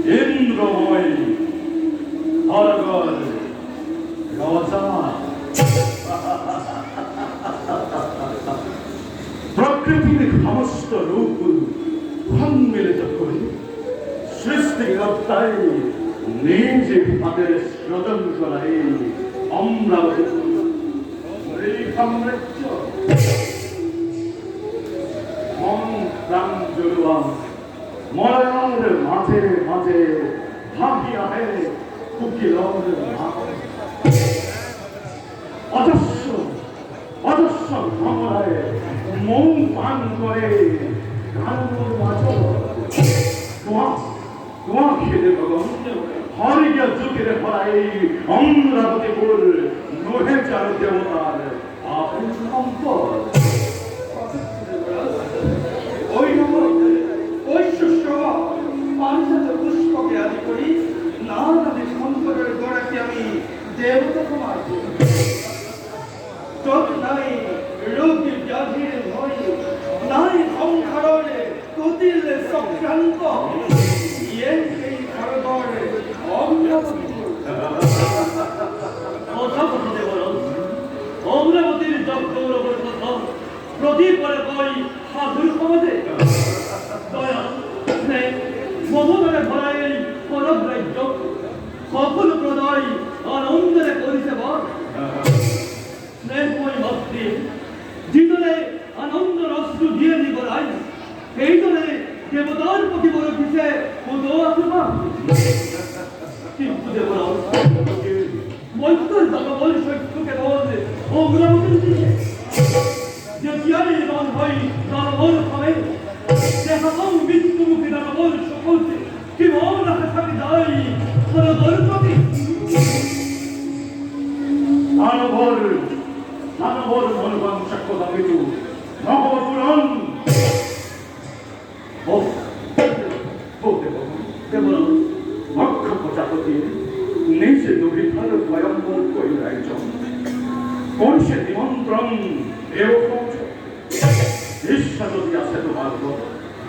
ইন্দ্রময় হরগর রাজা প্রকৃতির সমস্ত রূপ সম্মিলিত করে সৃষ্টিকর্তায় নিজে হাতের সৃজন করাই অমরাবতী এই সাম্রাজ্য মন প্রাণ জড়ুয়া মলয়ার মাঝে মাঝে ভাবিয়া হে কুকিলর অজস্র অজস্র ভ্রমরায় মৌ পান করে কানুর মাঝ তোমা খেলে ভগবান হরিয়া যুগের ভরাই অমরাবতীপুর নহে চার দেবতার আপন সম্পদ ওই সুসভা পারিজাত পুষ্পকে আদি করি নানাদি শঙ্করের গোড়াকে আমি দেবতা সমাজ চোখ নাই রোগী ব্যাধির ভয় নাই সংসারে কতিল সংক্রান্ত এই ঘরে অমরাবতীর জগৌরবের কথা প্রদীপ করে বই সাধুর সমাজে দয়া মমতারে ভরাই পরব রাজ্য সকল প্রদয় আনন্দরে করিছে বর স্নেহময় ভক্তি জিতলে আনন্দ রশ্রু দিয়ে নিবরাই এই দলে দেবতার প্রতি বড় পিছে কোদ আসবা কিন্তু দেবরা বৈদ্যর দাদা বল সত্যকে বলছে অমরাবতীর দিকে যে তিয়ারি মান হয় তার বল হবে দেখাও মৃত্যুমুখী দাদা বল সকলকে কি মন রাখে থাকি দাই তার বল প্রতি দানবর মনোবান চক্রতা মৃত্যু নবপুরন ভক্ষ প্রজাপতি নিজে দুর্ভিক্ষার স্বয়ম্বর করি রাইজন কোন সে নিমন্ত্রণ এও পৌঁছ ঈশ্বর যদি আছে তোমার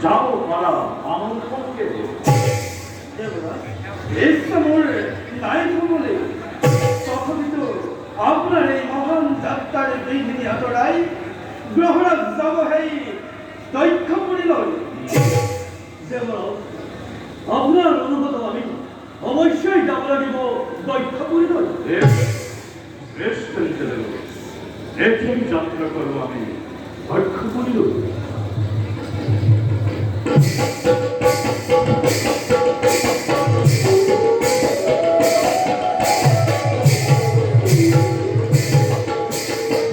যাও পারা আমন্ত্রণকে তথাপিত আপনার এই মহান যাত্রার বিঘিনি আতরাই গ্রহরাজ যাব হেই দৈক্ষ পড়িল আপনার অনুগত আমি অবশ্যই যাব লাগিব দৈক্ষ পড়িল বেশ যাত্রা করবো আমি দৈক্ষ পড়িল